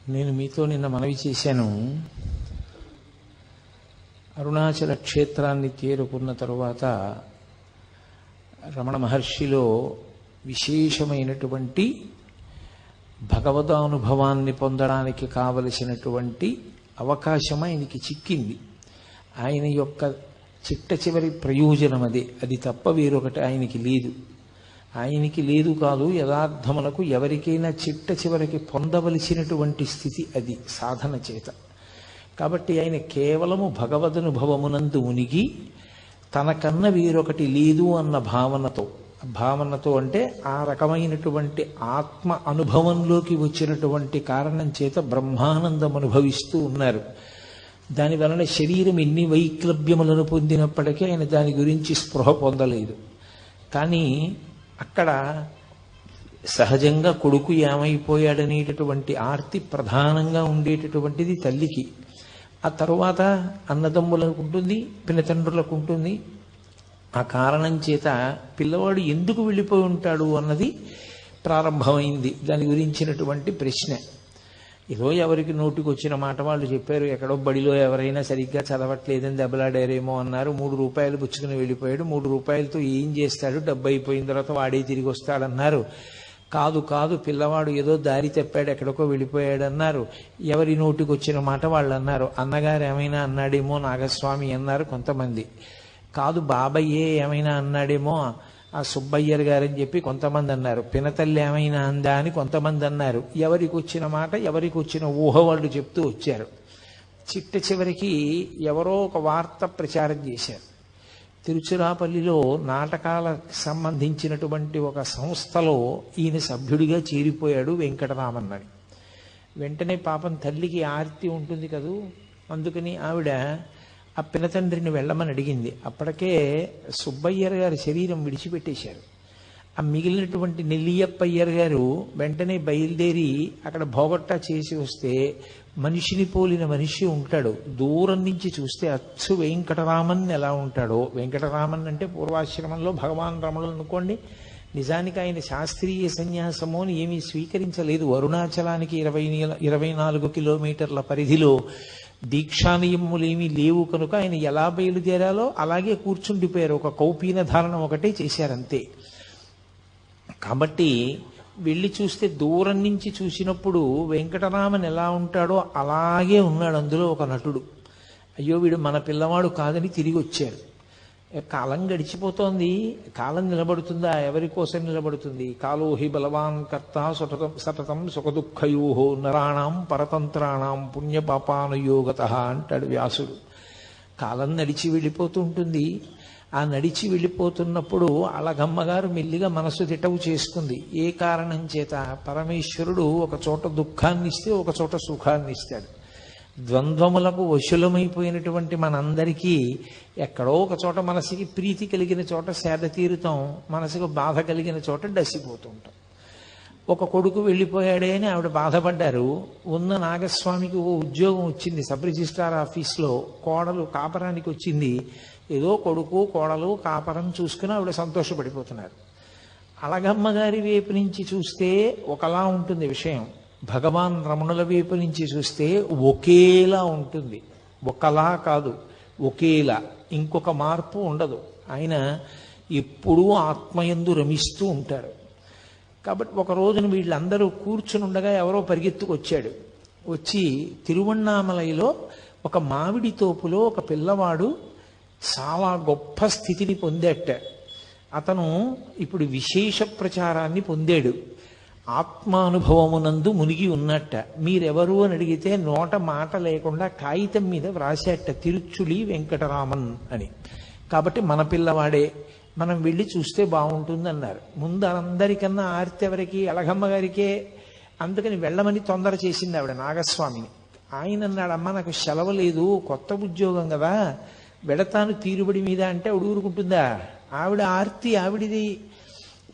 నేను మీతో నిన్న మనవి చేశాను. అరుణాచల క్షేత్రాన్ని చేరుకున్న తరువాత రమణ మహర్షిలో విశేషమైనటువంటి భగవదానుభవాన్ని పొందడానికి కావలసినటువంటి అవకాశం ఆయనకి చిక్కింది. ఆయన యొక్క చిట్ట చివరి ప్రయోజనం అదే. అది తప్ప వేరొకటి ఆయనకి లేదు. ఆయనకి లేదు కాదు, యథార్థములకు ఎవరికైనా చిట్ట చివరికి పొందవలసినటువంటి స్థితి అది సాధన చేత. కాబట్టి ఆయన కేవలము భగవదనుభవమునందు మునిగి తనకన్నా వేరొకటి లేదు అన్న భావనతో అంటే ఆ రకమైనటువంటి ఆత్మ అనుభవంలోకి వచ్చినటువంటి కారణం చేత బ్రహ్మానందం అనుభవిస్తూ ఉన్నారు. దాని వలన శరీరం ఎన్ని వైక్లభ్యములను పొందినప్పటికీ ఆయన దాని గురించి స్పృహ పొందలేదు. కానీ అక్కడ సహజంగా కొడుకు ఏమైపోయాడనేటటువంటి ఆర్తి ప్రధానంగా ఉండేటటువంటిది తల్లికి. ఆ తరువాత అన్నదమ్ములకు ఉంటుంది, పినతండ్రులకు ఉంటుంది. ఆ కారణం చేత పిల్లవాడు ఎందుకు వెళ్ళిపోయి ఉంటాడు అన్నది ప్రారంభమైంది. దాని గురించినటువంటి ప్రశ్న ఏదో ఎవరికి నోటికి వచ్చిన మాట వాళ్ళు చెప్పారు. ఎక్కడో బడిలో ఎవరైనా సరిగ్గా చదవట్లేదని దెబ్బలాడారేమో అన్నారు. 3 రూపాయలు పుచ్చుకుని వెళ్ళిపోయాడు. 3 రూపాయలతో ఏం చేస్తాడు, డబ్బు అయిపోయిన తర్వాత వాడే తిరిగి వస్తాడన్నారు. కాదు పిల్లవాడు ఏదో దారి తప్పాడు, ఎక్కడికో వెళ్ళిపోయాడన్నారు. ఎవరి నోటికి వచ్చిన మాట వాళ్ళు అన్నారు. అన్నగారు ఏమైనా అన్నాడేమో నాగస్వామి అన్నారు కొంతమంది. కాదు బాబయ్యే ఏమైనా అన్నాడేమో ఆ సుబ్బయ్యర్ గారని చెప్పి కొంతమంది అన్నారు. పినతల్లి ఏమైనా అందా అని కొంతమంది అన్నారు. ఎవరికి వచ్చిన మాట, ఎవరికి వచ్చిన ఊహ వాళ్ళు చెప్తూ వచ్చారు. చిట్ట చివరికి ఎవరో ఒక వార్త ప్రచారం చేశారు. తిరుచిరాపల్లిలో నాటకాలకు సంబంధించినటువంటి ఒక సంస్థలో ఈయన సభ్యుడిగా చేరిపోయాడు వెంకటరామన్ అని. వెంటనే పాపం తల్లికి ఆర్తి ఉంటుంది కదూ, అందుకని ఆవిడ ఆ పినతండ్రిని వెళ్ళమని అడిగింది. అప్పటికే సుబ్బయ్యర్ గారి శరీరం విడిచిపెట్టేశారు. ఆ మిగిలినటువంటి నెల్లియప్పయ్యర్ గారు వెంటనే బయలుదేరి అక్కడ భోగట్టా చేసి వస్తే మనిషిని పోలిన మనిషి ఉంటాడు. దూరం నుంచి చూస్తే అచ్చు వెంకటరామన్ ఎలా ఉంటాడో, వెంకటరామన్ అంటే పూర్వాశ్రమంలో భగవాన్ రమణులు అనుకోండి. నిజానికి ఆయన శాస్త్రీయ సన్యాసము అని ఏమీ స్వీకరించలేదు. అరుణాచలానికి 24 కిలోమీటర్ల పరిధిలో దీక్షానియములేమీ లేవు కనుక ఆయన ఎలా బయలుదేరాలో అలాగే కూర్చుండిపోయారు. ఒక కౌపీన ధారణం ఒకటే చేశారంతే. కాబట్టి వెళ్ళి చూస్తే దూరం నుంచి చూసినప్పుడు వెంకటరామన్ ఎలా ఉంటాడో అలాగే ఉన్నాడు. అందులో ఒక నటుడు. అయ్యో వీడు మన పిల్లవాడు కాదని తిరిగి వచ్చారు. కాలం గడిచిపోతోంది, కాలం నిలబడుతుందా? ఎవరి కోసం నిలబడుతుంది? కాలోహి బలవాన్ కర్త సతతం సుఖదుఃఖయో నరాణం పరతంత్రాణం పుణ్యపాపానుయోగత అంటాడు వ్యాసుడు. కాలం నడిచి వెళ్ళిపోతూ ఉంటుంది. ఆ నడిచి వెళ్ళిపోతున్నప్పుడు అలగమ్మగారు మెల్లిగా మనసు తిటవు చేసుకుంది. ఏ కారణం చేత? పరమేశ్వరుడు ఒక చోట దుఃఖాన్ని ఇస్తే ఒక చోట సుఖాన్ని ఇస్తాడు. ద్వంద్వములకు వశులమైపోయినటువంటి మనందరికీ ఎక్కడో ఒక చోట మనసుకి ప్రీతి కలిగిన చోట సేద తీరుతాం, మనసుకు బాధ కలిగిన చోట డసిపోతూ ఉంటాం. ఒక కొడుకు వెళ్ళిపోయాడే అని ఆవిడ బాధపడ్డారు. ఉన్న నాగస్వామికి ఓ ఉద్యోగం వచ్చింది సబ్ రిజిస్ట్రార్ ఆఫీస్లో. కోడలు కాపరానికి వచ్చింది. ఏదో కొడుకు కోడలు కాపరం చూసుకుని ఆవిడ సంతోషపడిపోతున్నారు. అలగమ్మ గారి వైపు నుంచి చూస్తే ఒకలా ఉంటుంది విషయం. భగవాన్ రమణుల వైపు నుంచి చూస్తే ఒకేలా ఉంటుంది. ఒకలా కాదు, ఒకేలా. ఇంకొక మార్పు ఉండదు. ఆయన ఎప్పుడూ ఆత్మయందు రమిస్తూ ఉంటారు. కాబట్టి ఒక రోజున వీళ్ళందరూ కూర్చుని ఉండగా ఎవరో పరిగెత్తుకొచ్చాడు. వచ్చి తిరువణ్ణామలైలో ఒక మామిడి తోపులో ఒక పిల్లవాడు చాలా గొప్ప స్థితిని పొందేట. అతను ఇప్పుడు విశేష ప్రచారాన్ని పొందాడు. ఆత్మానుభవమునందు మునిగి ఉన్నట్ట. మీరెవరు అని అడిగితే నోట మాట లేకుండా కాగితం మీద వ్రాసేట తిరుచులి వెంకటరామన్ అని. కాబట్టి మన పిల్లవాడే, మనం వెళ్ళి చూస్తే బాగుంటుంది అన్నారు. ముందు అందరికన్నా ఆర్తి ఎవరికి? అలగమ్మ గారికే. అందుకని వెళ్ళమని తొందర చేసింది ఆవిడ నాగస్వామిని. ఆయన అన్నాడు, అమ్మ నాకు సెలవు లేదు, కొత్త ఉద్యోగం కదా, వెడతాను తీరుబడి మీద అంటే ఆవిడ ఊరుకుంటుందా? ఆవిడ ఆర్తి ఆవిడిది.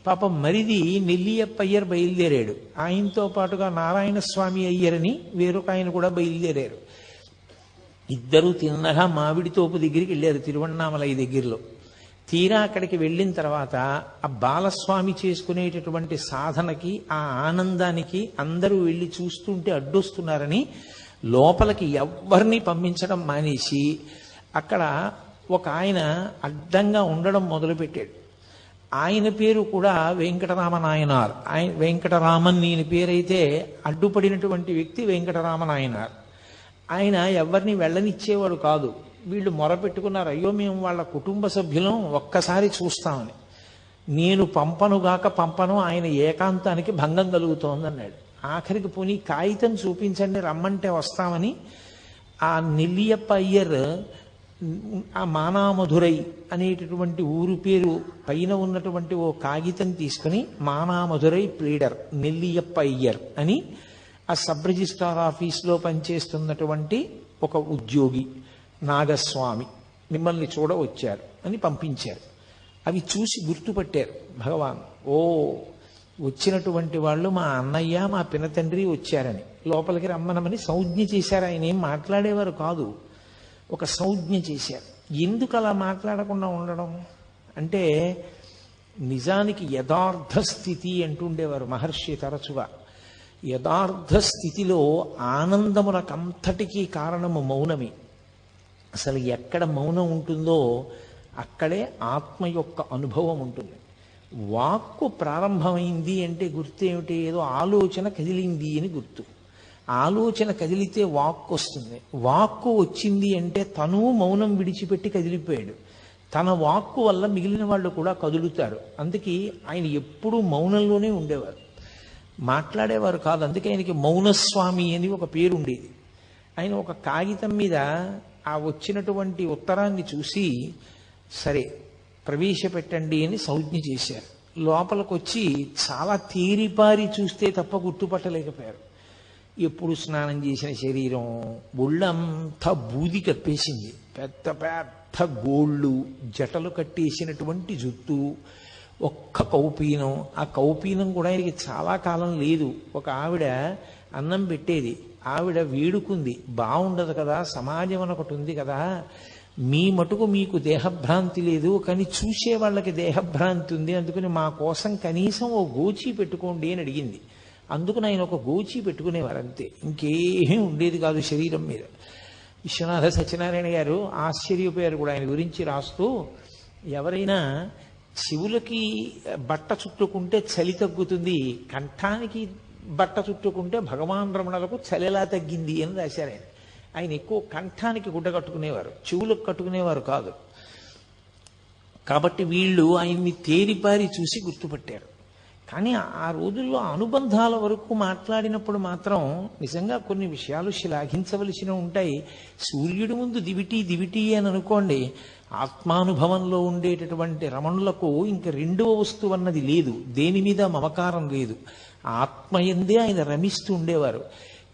పాపం మరిది నెల్లియప్ప అయ్యర్ బయలుదేరాడు. ఆయనతో పాటుగా నారాయణ స్వామి అయ్యరని వేరొక ఆయన కూడా బయలుదేరారు. ఇద్దరు తిన్నగా మామిడి తోపు దగ్గరికి వెళ్ళారు తిరువణ్ణామలై దగ్గరలో. తీరా అక్కడికి వెళ్ళిన తర్వాత ఆ బాలస్వామి చేసుకునేటటువంటి సాధనకి, ఆ ఆనందానికి అందరూ వెళ్ళి చూస్తుంటే అడ్డొస్తున్నారని లోపలికి ఎవ్వరిని పంపించడం మానేసి అక్కడ ఒక ఆయన అడ్డంగా ఉండడం మొదలుపెట్టాడు. ఆయన పేరు కూడా వెంకటరామనాయనార్. వెంకటరామన్ ఈయన పేరైతే అడ్డుపడినటువంటి వ్యక్తి వెంకటరామనాయనార్. ఆయన ఎవరిని వెళ్ళనిచ్చేవాడు కాదు. వీళ్ళు మొరపెట్టుకున్నారు, అయ్యో మేము వాళ్ళ కుటుంబ సభ్యులం, ఒక్కసారి చూస్తామని. నేను పంపను, ఆయన ఏకాంతానికి భంగం కలుగుతోందన్నాడు. ఆఖరికి పోనీ కాగితం చూపించండి, రమ్మంటే వస్తామని ఆ నెల్లియప్ప అయ్యర్ ఆ మానామధురై అనేటటువంటి ఊరు పేరు పైన ఉన్నటువంటి ఓ కాగితం తీసుకుని మానామధురై ప్లీడర్ నెల్లియప్ప అయ్యర్ అని ఆ సబ్ రిజిస్ట్రార్ ఆఫీస్లో పనిచేస్తున్నటువంటి ఒక ఉద్యోగి నాగస్వామి మిమ్మల్ని చూడ వచ్చారు అని పంపించారు. అవి చూసి గుర్తుపట్టారు భగవాన్. ఓ, వచ్చినటువంటి వాళ్ళు మా అన్నయ్య మా పినతండ్రి వచ్చారని లోపలికి రమ్మనమని సంజ్ఞ చేశారు. ఆయన ఏం మాట్లాడేవారు కాదు, ఒక సంజ్ఞ చేశారు. ఎందుకు అలా మాట్లాడకుండా ఉండడం అంటే, నిజానికి యథార్థ స్థితి అంటుండేవారు మహర్షి తరచుగా. యథార్థ స్థితిలో ఆనందమునకంతటికీ కారణము మౌనమే. అసలు ఎక్కడ మౌనం ఉంటుందో అక్కడే ఆత్మ యొక్క అనుభవం ఉంటుంది. వాక్కు ప్రారంభమైంది అంటే గుర్తు ఏమిటి? ఏదో ఆలోచన కదిలింది అని గుర్తు. ఆలోచన కదిలితే వాక్కు వస్తుంది. వాక్కు వచ్చింది అంటే తను మౌనం విడిచిపెట్టి కదిలిపోయాడు. తన వాక్కు వల్ల మిగిలిన వాళ్ళు కూడా కదులుతారు. అందుకే ఆయన ఎప్పుడూ మౌనంలోనే ఉండేవారు, మాట్లాడేవారు కాదు. అందుకే ఆయనకి మౌనస్వామి అని ఒక పేరు ఉండేది. ఆయన ఒక కాగితం మీద ఆ వచ్చినటువంటి ఉత్తరాన్ని చూసి, సరే ప్రవేశపెట్టండి అని సంజ్ఞ చేశారు. లోపలికి వచ్చి చాలా తేరిపారి చూస్తే తప్ప గుర్తుపట్టలేకపోయారు. ఎప్పుడు స్నానం చేసిన శరీరం, ఒళ్ళంతా బూది కప్పేసింది, పెద్ద పెద్ద గోళ్ళు, జటలు కట్టేసినటువంటి జుత్తు, ఒక్క కౌపీనం. ఆ కౌపీనం కూడా ఆయనకి చాలా కాలం లేదు. ఒక ఆవిడ అన్నం పెట్టేది, ఆవిడ వేడుకుంది, బాగుండదు కదా, సమాజం ఒకటి ఉంది కదా, మీ మటుకు మీకు దేహభ్రాంతి లేదు, కానీ చూసే వాళ్ళకి దేహభ్రాంతి ఉంది, అందుకని మా కోసం కనీసం ఓ గోచి పెట్టుకోండి అని అడిగింది. అందుకని ఆయన ఒక గోచి పెట్టుకునేవారు అంతే, ఇంకేమీ ఉండేది కాదు శరీరం మీద. విశ్వనాథ సత్యనారాయణ గారు ఆశ్చర్యపోయారు కూడా ఆయన గురించి రాస్తూ, ఎవరైనా చెవులకి బట్ట చుట్టుకుంటే చలి తగ్గుతుంది, కంఠానికి బట్ట చుట్టుకుంటే భగవాన్ రమణలకు చలి ఎలా తగ్గింది అని రాశారు ఆయన. ఆయన ఎక్కువ కంఠానికి గుడ్డ కట్టుకునేవారు, చెవులకు కట్టుకునేవారు కాదు. కాబట్టి వీళ్ళు ఆయన్ని తేరిపారి చూసి గుర్తుపట్టారు. కానీ ఆ రోజుల్లో అనుబంధాల వరకు మాట్లాడినప్పుడు మాత్రం నిజంగా కొన్ని విషయాలు శ్లాఘించవలసినవి ఉంటాయి. సూర్యుడి ముందు దివిటి అని అనుకోండి, ఆత్మానుభవంలో ఉండేటటువంటి రమణులకు ఇంక రెండవ వస్తువు అన్నది లేదు, దేని మీద మమకారం లేదు, ఆత్మయందే ఆయన రమిస్తూ ఉండేవారు.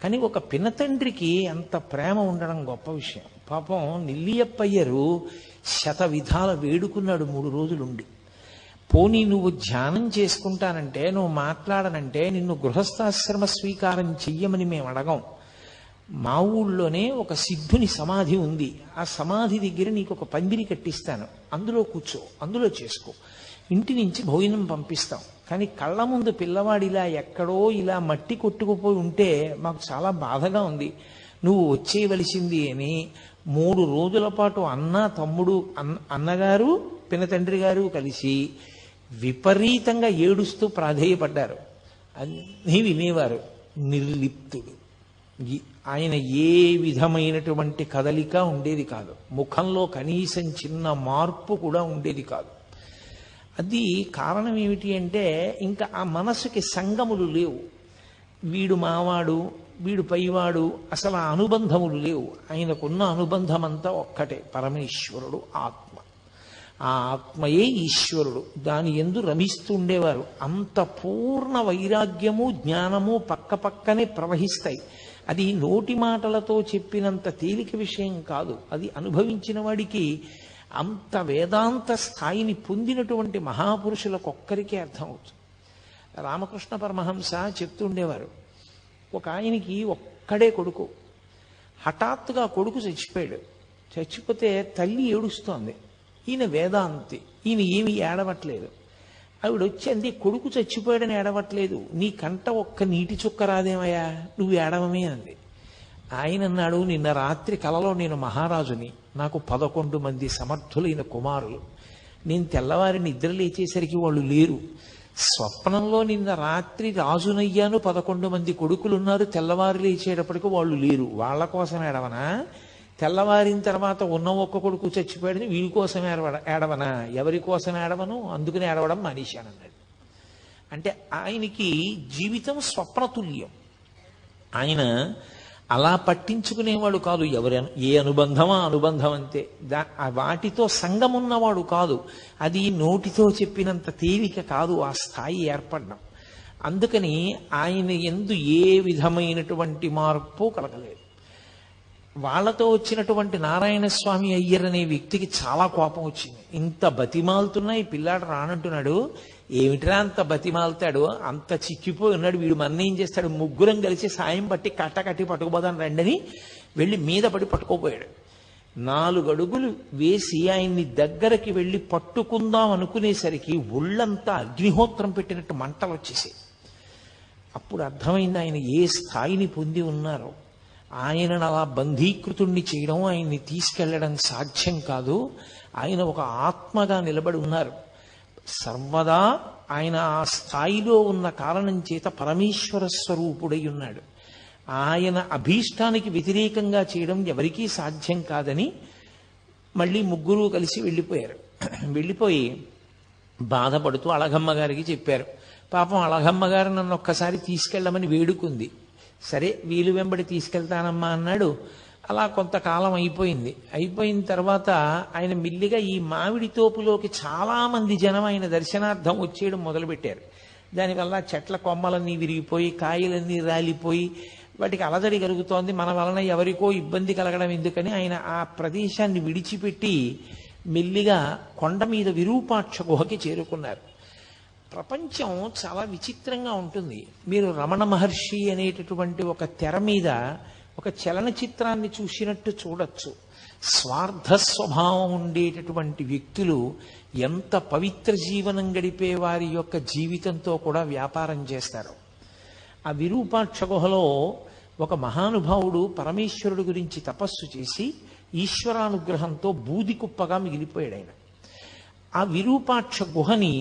కానీ ఒక పినతండ్రికి అంత ప్రేమ ఉండడం గొప్ప విషయం. పాపం నెల్లియప్పయ్యరు శత విధాల వేడుకున్నాడు 3 రోజులుండి. పోనీ నువ్వు ధ్యానం చేసుకుంటానంటే, నువ్వు మాట్లాడనంటే నిన్ను గృహస్థాశ్రమ స్వీకారం చెయ్యమని మేము అడగం. మా ఊళ్ళోనే ఒక సిద్ధుని సమాధి ఉంది, ఆ సమాధి దగ్గర నీకు ఒక పందిరి కట్టిస్తాను, అందులో కూర్చో, అందులో చేసుకో, ఇంటి నుంచి భోజనం పంపిస్తాం. కానీ కళ్ళ ముందు పిల్లవాడిలా ఎక్కడో ఇలా మట్టి కొట్టుకుపోయి ఉంటే మాకు చాలా బాధగా ఉంది, నువ్వు వచ్చేయవలసింది అని 3 రోజుల పాటు అన్న, తమ్ముడు, అన్నగారు, పినతండ్రి గారు కలిసి విపరీతంగా ఏడుస్తూ ప్రాధేయపడ్డారు. అన్నీ వినేవారు. నిర్లిప్తుడు. ఆయన ఏ విధమైనటువంటి కదలిక ఉండేది కాదు, ముఖంలో కనీసం చిన్న మార్పు కూడా ఉండేది కాదు. అది కారణం ఏమిటి అంటే, ఇంకా ఆ మనసుకి సంగములు లేవు. వీడు మావాడు, వీడు పైవాడు, అసలు ఆ అనుబంధములు లేవు. ఆయనకున్న అనుబంధం అంతా ఒక్కటే, పరమేశ్వరుడు ఆత్మ. ఆ ఆత్మయే ఈశ్వరుడు, దాని యందు రమిస్తూ ఉండేవారు. అంత పూర్ణ వైరాగ్యము జ్ఞానము పక్క పక్కనే ప్రవహిస్తాయి. అది నోటి మాటలతో చెప్పినంత తేలిక విషయం కాదు, అది అనుభవించిన వాడికి, అంత వేదాంత స్థాయిని పొందినటువంటి మహాపురుషులకొక్కరికే అర్థమవుతుంది. రామకృష్ణ పరమహంస చెప్తుండేవారు, ఒక ఆయనకి ఒక్కడే కొడుకు, హఠాత్తుగా కొడుకు చచ్చిపోయాడు. చచ్చిపోతే తల్లి ఏడుస్తోంది. ఈయన వేదాంతి, ఈయన ఏమి ఏడవట్లేదు. ఆవిడ వచ్చి కొడుకు చచ్చిపోయాడని ఏడవట్లేదు, నీ కంట ఒక్క నీటి చుక్క రాదేమయ్యా, నువ్వు ఏడవమే అంది. ఆయన అన్నాడు, నిన్న రాత్రి కలలో నేను మహారాజుని, నాకు 11 మంది సమర్థులైన కుమారులు. నేను తెల్లవారి నిద్ర లేచేసరికి వాళ్ళు లేరు. స్వప్నంలో నిన్న రాత్రి రాజునయ్యాను, 11 మంది కొడుకులున్నారు, తెల్లవారు లేచేటప్పటికి వాళ్ళు లేరు. వాళ్ళ కోసం ఏడవనా? తెల్లవారిన తర్వాత ఉన్న ఒక్క కొడుకు చచ్చిపోయాడని వీడి కోసం ఏడవనా? ఎవరి కోసం ఏడవను, అందుకని ఏడవడం మానేశానన్నాడు. అంటే ఆయనకి జీవితం స్వప్నతుల్యం. ఆయన అలా పట్టించుకునేవాడు కాదు. ఏ అనుబంధమా అనుబంధం అంతే. వాటితో సంగం ఉన్నవాడు కాదు. అది నోటితో చెప్పినంత తేలిక కాదు ఆ స్థాయి ఏర్పడడం. అందుకని ఆయన యందు ఏ విధమైనటువంటి మార్పు కలగలేదు. వాళ్ళతో వచ్చినటువంటి నారాయణ స్వామి అయ్యర్ అనే వ్యక్తికి చాలా కోపం వచ్చింది. ఇంత బతిమాలుతున్నా ఈ పిల్లాడు రానంటున్నాడు, ఏమిట్రా అంత బతిమాలుతాడు, అంత చిక్కిపోయి ఉన్నాడు, వీడు మన ఏం చేస్తాడు, ముగ్గురం కలిసి సాయం పట్టి కట్టి పట్టుకుపోదాం రండని వెళ్ళి మీద పడి పట్టుకోపోయాడు. 4 అడుగులు వేసి ఆయన్ని దగ్గరికి వెళ్ళి పట్టుకుందాం అనుకునేసరికి ఒళ్ళంతా అగ్నిహోత్రం పెట్టినట్టు మంటలు వచ్చేసాయి. అప్పుడు అర్థమైంది ఆయన ఏ స్థాయిని పొంది ఉన్నారో. ఆయనను అలా బంధీకృతుణ్ణి చేయడం, ఆయన్ని తీసుకెళ్లడం సాధ్యం కాదు. ఆయన ఒక ఆత్మగా నిలబడి ఉన్నారు. సర్వదా ఆయన ఆ స్థాయిలో ఉన్న కారణం చేత పరమేశ్వర స్వరూపుడై ఉన్నాడు. ఆయన అభీష్టానికి వ్యతిరేకంగా చేయడం ఎవరికీ సాధ్యం కాదని మళ్ళీ ముగ్గురు కలిసి వెళ్ళిపోయారు. వెళ్ళిపోయి బాధపడుతూ అళగమ్మ గారికి చెప్పారు. పాపం అళగమ్మ గారు నన్ను ఒక్కసారి తీసుకెళ్ళమని వేడుకుంది. సరే వీలు వెంబడి తీసుకెళ్తానమ్మా అన్నాడు. అలా కొంతకాలం అయిపోయింది. అయిపోయిన తర్వాత ఆయన మిల్లిగా ఈ మామిడి తోపులోకి చాలా మంది జనం ఆయన దర్శనార్థం వచ్చేయడం మొదలుపెట్టారు. దానివల్ల చెట్ల కొమ్మలన్నీ విరిగిపోయి కాయలన్నీ రాలిపోయి వాటికి అలజడి కలుగుతోంది. మన వలన ఎవరికో ఇబ్బంది కలగడం ఎందుకని ఆయన ఆ ప్రదేశాన్ని విడిచిపెట్టి మెల్లిగా కొండ మీద విరూపాక్ష గుహకి చేరుకున్నారు. ప్రపంచం చాలా విచిత్రంగా ఉంటుంది. మీరు రమణ మహర్షి అనేటటువంటి ఒక తెర మీద ఒక చలనచిత్రాన్ని చూసినట్టు చూడొచ్చు. స్వార్థ స్వభావం ఉండేటటువంటి వ్యక్తులు ఎంత పవిత్ర జీవనం గడిపే వారి యొక్క జీవితంతో కూడా వ్యాపారం చేస్తారు. ఆ విరూపాక్ష గుహలో ఒక మహానుభావుడు పరమేశ్వరుడు గురించి తపస్సు చేసి ఈశ్వరానుగ్రహంతో బూది కుప్పగా మిగిలిపోయాడు ఆయన. ఆ విరూపాక్ష గుహని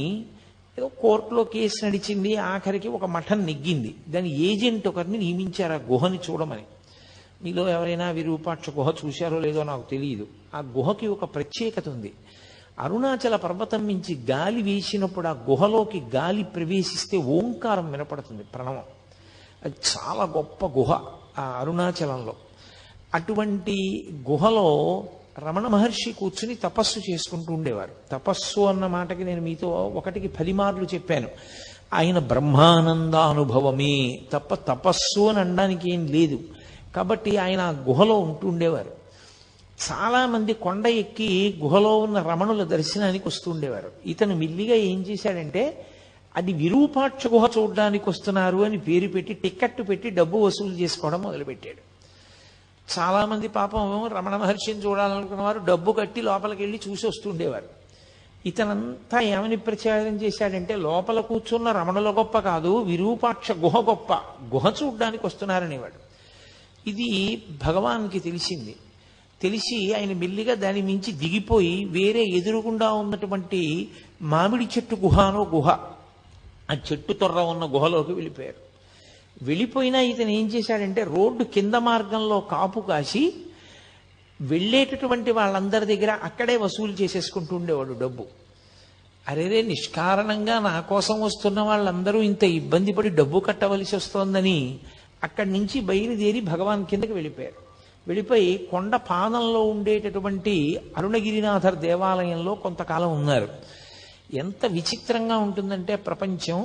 ఏదో కోర్టులో కేసు నడిచింది, ఆఖరికి ఒక మఠం నెగ్గింది. దాని ఏజెంట్ ఒకరిని నియమించారు ఆ గుహని చూడమని. మీలో ఎవరైనా విరూపాక్ష గుహ చూశారో లేదో నాకు తెలియదు. ఆ గుహకి ఒక ప్రత్యేకత ఉంది. అరుణాచల పర్వతం నుంచి గాలి వీసినప్పుడు ఆ గుహలోకి గాలి ప్రవేశిస్తే ఓంకారం వినపడుతుంది, ప్రణవం. అది చాలా గొప్ప గుహ ఆ అరుణాచలంలో. అటువంటి గుహలో రమణ మహర్షి కూర్చుని తపస్సు చేసుకుంటూ ఉండేవారు. తపస్సు అన్న మాటకి నేను మీతో 1కి 10 మార్లు చెప్పాను. ఆయన బ్రహ్మానందానుభవమే తప్ప తపస్సు అని అనడానికి ఏం లేదు. కాబట్టి ఆయన ఆ గుహలో ఉంటూ ఉండేవారు. చాలా మంది కొండ ఎక్కి గుహలో ఉన్న రమణుల దర్శనానికి వస్తూ ఉండేవారు. ఇతను మిల్లిగా ఏం చేశాడంటే అది విరూపాక్ష గుహ చూడడానికి వస్తున్నారు అని పేరు పెట్టి టిక్కెట్ పెట్టి డబ్బు వసూలు చేసుకోవడం మొదలుపెట్టాడు. చాలా మంది పాపం రమణ మహర్షిని చూడాలనుకున్న వారు డబ్బు కట్టి లోపలికి వెళ్ళి చూసి వస్తుండేవారు. ఇతనంతా ఏమని ప్రచారం చేశాడంటే లోపల కూర్చున్న రమణుల గొప్ప కాదు, విరూపాక్ష గుహ గొప్ప, గుహ చూడ్డానికి వస్తున్నారనేవాడు. ఇది భగవాన్కి తెలిసింది. తెలిసి ఆయన మెల్లిగా దాని మించి దిగిపోయి వేరే ఎదురుగుండా ఉన్నటువంటి మామిడి చెట్టు గుహనో గుహ, ఆ చెట్టు తొర్ర ఉన్న గుహలోకి వెళ్ళిపోయారు. వెళ్ళిపోయినా ఇతను ఏం చేశాడంటే రోడ్డు కింద మార్గంలో కాపు కాసి వెళ్ళేటటువంటి వాళ్ళందరి దగ్గర అక్కడే వసూలు చేసేసుకుంటూ ఉండేవాడు డబ్బు. అరేరే నిష్కారణంగా నా కోసం వస్తున్న వాళ్ళందరూ ఇంత ఇబ్బంది పడి డబ్బు కట్టవలసి వస్తోందని అక్కడి నుంచి బయలుదేరి భగవాన్ కిందకి వెళ్ళిపోయారు. వెళ్ళిపోయి కొండ పాదంలో ఉండేటటువంటి అరుణగిరినాథర్ దేవాలయంలో కొంతకాలం ఉన్నారు. ఎంత విచిత్రంగా ఉంటుందంటే ప్రపంచం.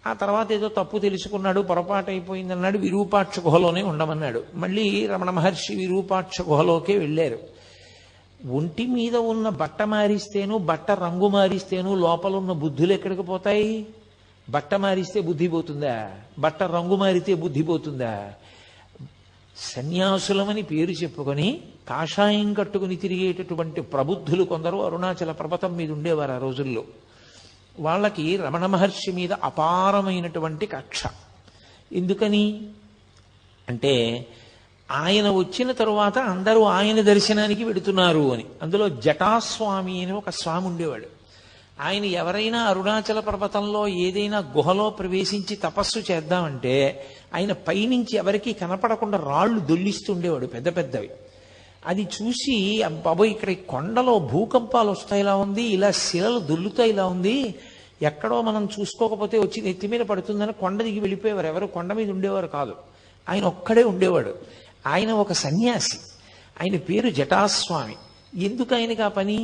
ఆ తర్వాత ఏదో తప్పు తెలుసుకున్నాడు, పొరపాటు అయిపోయిందన్నాడు, విరూపాక్ష గుహలోనే ఉండమన్నాడు. మళ్ళీ రమణ మహర్షి విరూపాక్ష గుహలోకే వెళ్ళారు. ఒంటి మీద ఉన్న బట్ట మారిస్తేను బట్ట రంగు మారిస్తేను లోపల ఉన్న బుద్ధులు ఎక్కడికి పోతాయి? బట్ట మారిస్తే బుద్ధి పోతుందా? బట్ట రంగు మారితే బుద్ధి పోతుందా? సన్యాసులమని పేరు చెప్పుకొని కాషాయం కట్టుకుని తిరిగేటటువంటి ప్రబుద్ధులు కొందరు అరుణాచల పర్వతం మీద ఉండేవారు ఆ రోజుల్లో. వాళ్ళకి రమణ మహర్షి మీద అపారమైనటువంటి కక్ష. ఎందుకని అంటే ఆయన వచ్చిన తరువాత అందరూ ఆయన దర్శనానికి వెడుతున్నారు అని. అందులో జటాస్వామి అని ఒక స్వామి ఉండేవాడు. ఆయన ఎవరైనా అరుణాచల పర్వతంలో ఏదైనా గుహలో ప్రవేశించి తపస్సు చేద్దామంటే ఆయన పైనుంచి ఎవరికీ కనపడకుండా రాళ్లు దొల్లిస్తుండేవాడు పెద్ద పెద్దవి. అది చూసి బాబోయ్ ఇక్కడ కొండలో భూకంపాలు వస్తాయిలా ఉంది, ఇలా శిలలు దొల్లుతాయిలా ఉంది, ఎక్కడో మనం చూసుకోకపోతే వచ్చి నెత్తి మీద పడుతుందని కొండ దిగి వెళ్ళిపోయేవారు. ఎవరు కొండ మీద ఉండేవారు కాదు, ఆయన ఒక్కడే ఉండేవాడు. ఆయన ఒక సన్యాసి, ఆయన పేరు జటాస్వామి. ఎందుకు ఆయనకి ఆ పని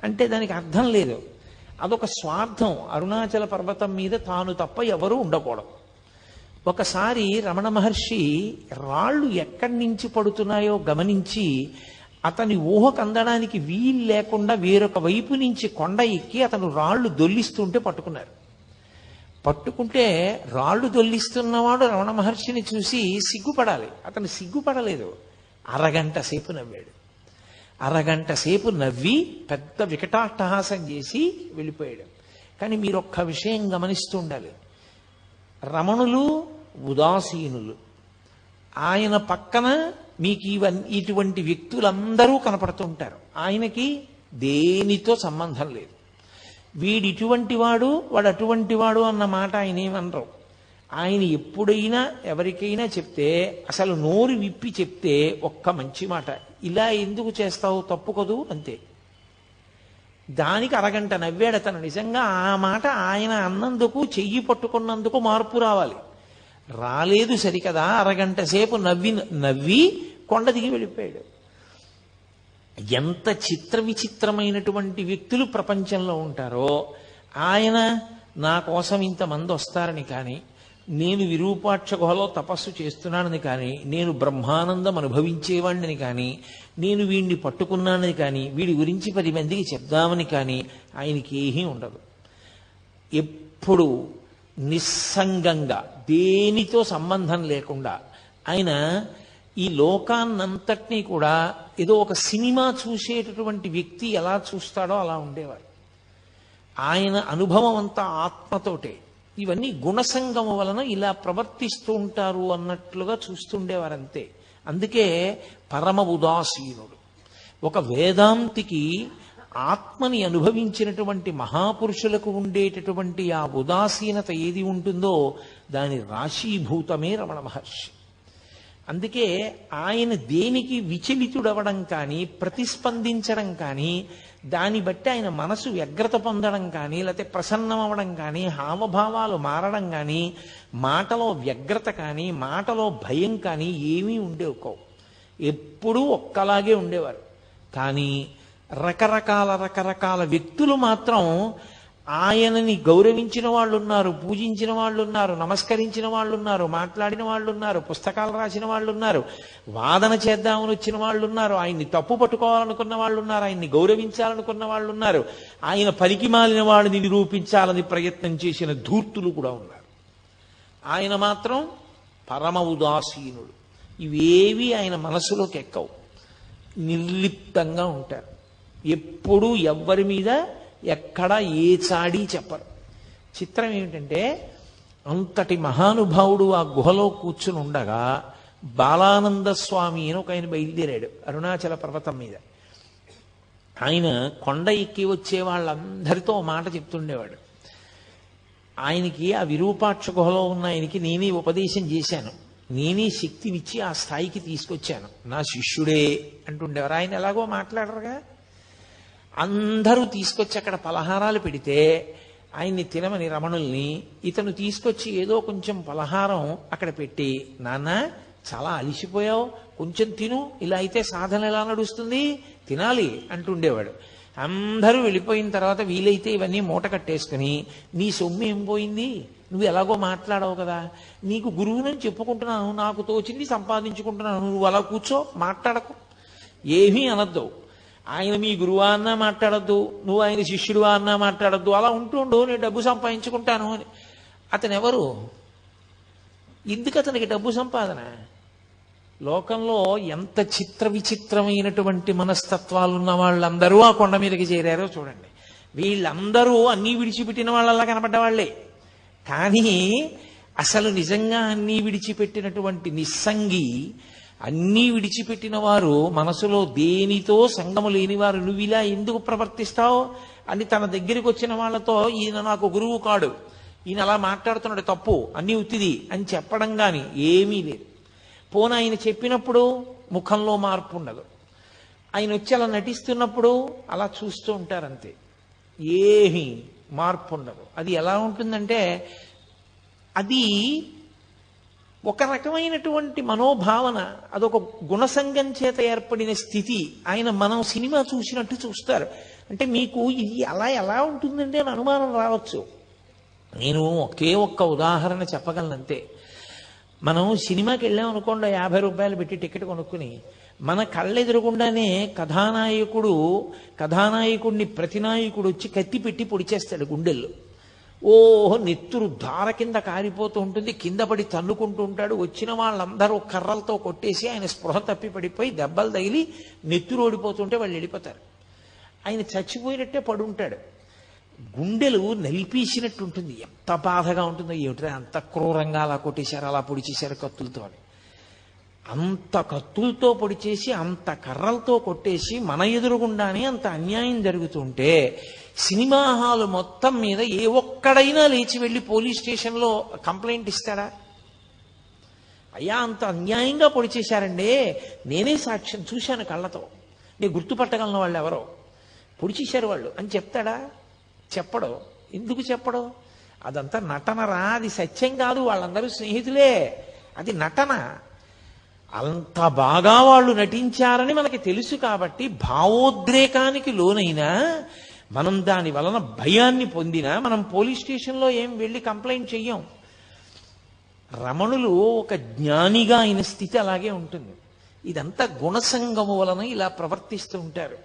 అంటే దానికి అర్థం లేదు. అదొక స్వార్థం. అరుణాచల పర్వతం మీద తాను తప్ప ఎవరూ ఉండకూడదు. ఒకసారి రమణ మహర్షి రాళ్ళు ఎక్కడి నుంచి పడుతున్నాయో గమనించి అతని ఊహకు అందడానికి వీలు లేకుండా వేరొక వైపు నుంచి కొండ ఎక్కి అతను రాళ్ళు దొల్లిస్తుంటే పట్టుకున్నారు. పట్టుకుంటే రాళ్ళు దొల్లిస్తున్నవాడు రమణ మహర్షిని చూసి సిగ్గుపడాలి, అతను సిగ్గుపడలేదు. అరగంట సేపు నవ్వాడు. అరగంట సేపు నవ్వి పెద్ద వికటాట్టహాసం చేసి వెళ్ళిపోయాడు. కానీ మీరు ఒక్క విషయం గమనిస్తూ ఉండాలి, రమణులు ఉదాసీనులు. ఆయన పక్కన మీకు ఇటువంటి వ్యక్తులందరూ కనపడుతూ ఉంటారు. ఆయనకి దేనితో సంబంధం లేదు. వీడు ఇటువంటి వాడు, వాడు అటువంటి వాడు అన్న మాట ఆయన ఏమనరు. ఆయన ఎప్పుడైనా ఎవరికైనా చెప్తే అసలు నోరు విప్పి చెప్తే ఒక్క మంచి మాట, ఇలా ఎందుకు చేస్తావు తప్పు కదూ అంతే. దానికి అరగంట నవ్వాడు అతను. నిజంగా ఆ మాట ఆయన అన్నందుకు చెయ్యి పట్టుకున్నందుకు మార్పు రావాలి, రాలేదు సరికదా. అరగంట సేపు నవ్వి కొండ దిగి వెళ్ళిపోయాడు. ఎంత చిత్ర విచిత్రమైనటువంటి వ్యక్తులు ప్రపంచంలో ఉంటారో. ఆయన నా కోసం ఇంతమంది వస్తారని కానీ, నేను విరూపాక్ష గుహలో తపస్సు చేస్తున్నానని కానీ, నేను బ్రహ్మానందం అనుభవించేవాడిని కానీ, నేను వీడిని పట్టుకున్నానని కానీ, వీడి గురించి 10 మందికి చెప్దామని కానీ ఆయనకి ఏమీ ఉండదు. ఎప్పుడు నిస్సంగంగా దేనితో సంబంధం లేకుండా ఆయన ఈ లోకాన్నంతటినీ కూడా ఏదో ఒక సినిమా చూసేటటువంటి వ్యక్తి ఎలా చూస్తాడో అలా ఉండేవారు. ఆయన అనుభవం అంతా ఆత్మతోటే. ఇవన్నీ గుణసంగము వలన ఇలా ప్రవర్తిస్తూ ఉంటారు అన్నట్లుగా చూస్తుండేవారంతే. అందుకే పరమ ఉదాసీనుడు. ఒక వేదాంతికి ఆత్మని అనుభవించినటువంటి మహాపురుషులకు ఉండేటటువంటి ఆ ఉదాసీనత ఏది ఉంటుందో దాని రాశీభూతమే రమణ మహర్షి. అందుకే ఆయన దేనికి విచలితుడవడం కానీ, ప్రతిస్పందించడం కానీ, దాన్ని బట్టి ఆయన మనసు వ్యగ్రత పొందడం కానీ, లేకపోతే ప్రసన్నం అవ్వడం కానీ, హావభావాలు మారడం కానీ, మాటలో వ్యగ్రత కానీ, మాటలో భయం కానీ ఏమీ ఉండేవి. ఎప్పుడూ ఒక్కలాగే ఉండేవారు. కానీ రకరకాల వ్యక్తులు మాత్రం ఆయనని గౌరవించిన వాళ్ళు ఉన్నారు, పూజించిన వాళ్ళు ఉన్నారు, నమస్కరించిన వాళ్ళు ఉన్నారు, మాట్లాడిన వాళ్ళు ఉన్నారు, పుస్తకాలు రాసిన వాళ్ళు ఉన్నారు, వాదన చేద్దామని వచ్చిన వాళ్ళు ఉన్నారు, ఆయన్ని తప్పు పట్టుకోవాలనుకున్న వాళ్ళు ఉన్నారు, ఆయన్ని గౌరవించాలనుకున్న వాళ్ళు ఉన్నారు, ఆయన పనికి మాలిన వాళ్ళని నిరూపించాలని ప్రయత్నం చేసిన ధూర్తులు కూడా ఉన్నారు. ఆయన మాత్రం పరమ ఉదాసీనుడు. ఇవేవి ఆయన మనసులోకి ఎక్కవు. నిర్లిప్తంగా ఉంటారు. ఎప్పుడూ ఎవ్వరి మీద ఎక్కడ ఏ చాడీ చెప్పరు. చిత్రం ఏమిటంటే అంతటి మహానుభావుడు ఆ గుహలో కూర్చుని ఉండగా బాలానంద స్వామి అని ఒక ఆయన బయలుదేరాడు అరుణాచల పర్వతం మీద. ఆయన కొండ ఎక్కి వచ్చే వాళ్ళందరితో మాట చెప్తుండేవాడు. ఆయనకి ఆ విరూపాక్ష గుహలో ఉన్న ఆయనకి నేనే ఉపదేశం చేశాను, నేనే శక్తినిచ్చి ఆ స్థాయికి తీసుకొచ్చాను, నా శిష్యుడే అంటుండేవారు. ఆయన ఎలాగో మాట్లాడరుగా. అందరూ తీసుకొచ్చి అక్కడ పలహారాలు పెడితే ఆయన్ని తినమని రమణుల్ని ఇతను తీసుకొచ్చి ఏదో కొంచెం పలహారం అక్కడ పెట్టి, నాన్న చాలా అలిసిపోయావు, కొంచెం తిను, ఇలా అయితే సాధన ఎలా నడుస్తుంది, తినాలి అంటుండేవాడు. అందరూ వెళ్ళిపోయిన తర్వాత వీలైతే ఇవన్నీ మూట కట్టేసుకుని, నీ సొమ్ము ఏం పోయింది, నువ్వు ఎలాగో మాట్లాడవు కదా, నీకు గురువునని చెప్పుకుంటున్నాను, నాకు తోచింది సంపాదించుకుంటున్నాను, నువ్వు అలా కూర్చో, మాట్లాడకు, ఏమీ అనద్దు. ఆయన మీ గురువా అన్నా మాట్లాడద్దు, నువ్వు ఆయన శిష్యుడువా అన్నా మాట్లాడద్దు, అలా ఉంటుండు, నేను డబ్బు సంపాదించుకుంటాను అని. అతను ఎవరు? ఎందుకు అతనికి డబ్బు సంపాదన? లోకంలో ఎంత చిత్ర విచిత్రమైనటువంటి మనస్తత్వాలు ఉన్న వాళ్ళందరూ ఆ కొండ మీదకి చేరారో చూడండి. వీళ్ళందరూ అన్నీ విడిచిపెట్టిన వాళ్ళలా కనపడ్డవాళ్లే. కానీ అసలు నిజంగా అన్నీ విడిచిపెట్టినటువంటి నిస్సంగి, అన్నీ విడిచిపెట్టిన వారు, మనసులో దేనితో సంగము లేనివారు, నువ్వు ఇలా ఎందుకు ప్రవర్తిస్తావు అని తన దగ్గరికి వచ్చిన వాళ్ళతో, ఈయన నాకు గురువు కాడు, ఈయన అలా మాట్లాడుతున్నాడు తప్పు, అన్నీ ఉత్తిది అని చెప్పడం కానీ ఏమీ లేదు. పోనీ ఆయన చెప్పినప్పుడు ముఖంలో మార్పు ఉండదు. ఆయన వచ్చి అలా నటిస్తున్నప్పుడు అలా చూస్తూ ఉంటారంతే, ఏమీ మార్పు ఉండదు. అది ఎలా ఉంటుందంటే అది ఒక రకమైనటువంటి మనోభావన, అదొక గుణసంగం చేత ఏర్పడిన స్థితి. ఆయన మనం సినిమా చూసినట్టు చూస్తారు. అంటే మీకు ఇది అలా ఎలా ఉంటుందంటే అని అనుమానం రావచ్చు. నేను ఒకే ఒక్క ఉదాహరణ చెప్పగలనంతే. మనం సినిమాకి వెళ్ళాం అనుకోండి, 50 రూపాయలు పెట్టి టికెట్ కొనుక్కుని, మన కళ్ళెదురుగుండానే కథానాయకుడిని ప్రతినాయకుడు వచ్చి కత్తి పెట్టి పొడిచేస్తాడు గుండెల్లో. ఓహో నెత్తురు ధార కింద కారిపోతూ ఉంటుంది, కింద పడి తన్నుకుంటూ ఉంటాడు. వచ్చిన వాళ్ళందరూ కర్రలతో కొట్టేసి ఆయన స్పృహ తప్పి పడిపోయి దెబ్బలు తగిలి నెత్తురు ఓడిపోతుంటే వాళ్ళు వెళ్ళిపోతారు. ఆయన చచ్చిపోయినట్టే పడుంటాడు. గుండెలు నలిపేసినట్టు ఉంటుంది. ఎంత బాధగా ఉంటుందో ఏమిటో, అంత క్రూరంగా అలా కొట్టేశారు, అలా పొడి చేశారు కత్తులతో అని. అంత కత్తులతో పొడి చేసి, అంత కర్రలతో కొట్టేసి మన ఎదురుగుండానే అంత అన్యాయం జరుగుతుంటే, సినిమా హాలు మొత్తం మీద ఏ ఒక్కడైనా లేచి వెళ్ళి పోలీస్ స్టేషన్లో కంప్లైంట్ ఇస్తాడా? అయ్యా అంత అన్యాయంగా పొడి చేశారండి, నేనే సాక్ష్యం చూశాను కళ్ళతో, నేను గుర్తుపట్టగలను వాళ్ళు ఎవరో, పొడి చేశారు వాళ్ళు అని చెప్తాడా? చెప్పడు. ఎందుకు చెప్పడు? అదంతా నటనరా, అది సత్యం కాదు, వాళ్ళందరూ స్నేహితులే, అది నటన. అంత బాగా వాళ్ళు నటించారని మనకి తెలుసు కాబట్టి భావోద్రేకానికి లోనైనా, మనం దాని వలన భయాన్ని పొందినా మనం పోలీస్ స్టేషన్లో ఏం వెళ్ళి కంప్లైంట్ చెయ్యం. రమణులు ఒక జ్ఞానిగా అయిన స్థితి అలాగే ఉంటుంది. ఇదంతా గుణసంగము వలన ఇలా ప్రవర్తిస్తూ ఉంటారు.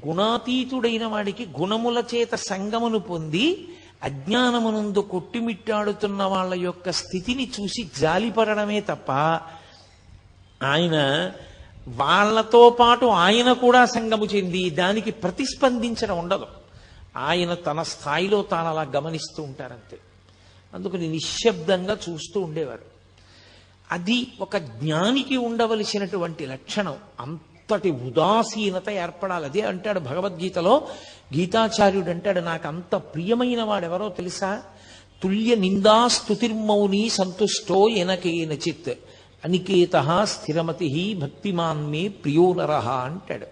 గుణాతీతుడైన వాడికి గుణముల చేత సంగమును పొంది అజ్ఞానమునందు కొట్టిమిట్టాడుతున్న వాళ్ళ యొక్క స్థితిని చూసి జాలిపడమే తప్ప, ఆయన వాళ్లతో పాటు ఆయన కూడా సంగము చెంది దానికి ప్రతిస్పందించడం ఉండదు. ఆయన తన స్థాయిలో తాను అలా గమనిస్తూ ఉంటారంతే. అందుకని నిశ్శబ్దంగా చూస్తూ ఉండేవారు. అది ఒక జ్ఞానికి ఉండవలసినటువంటి లక్షణం. అంతటి ఉదాసీనత ఏర్పడాలి. అదే అంటాడు భగవద్గీతలో, గీతాచార్యుడు అంటాడు, నాకు అంత ప్రియమైన వాడెవరో తెలుసా? తుల్య నిందా స్తుతిర్మౌని సంతుష్టో ఎనకేనచిత్ అనికేత స్థిరమతి భక్తిమాన్ మే ప్రియో నరః అంటాడు.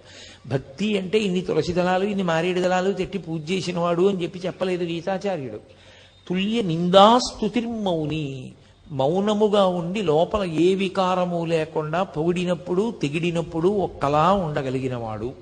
భక్తి అంటే ఇన్ని తులసి దళాలు, ఇన్ని మారేడు దళాలు తెట్టి పూజ చేసిన వాడు అని చెప్పలేదు గీతాచార్యుడు. తుల్య నిందా స్తుతిర్మౌని, మౌనముగా ఉండి లోపల ఏ వికారము లేకుండా పొగిడినప్పుడు తెగిడినప్పుడు ఒక్కలా ఉండగలిగిన వాడు.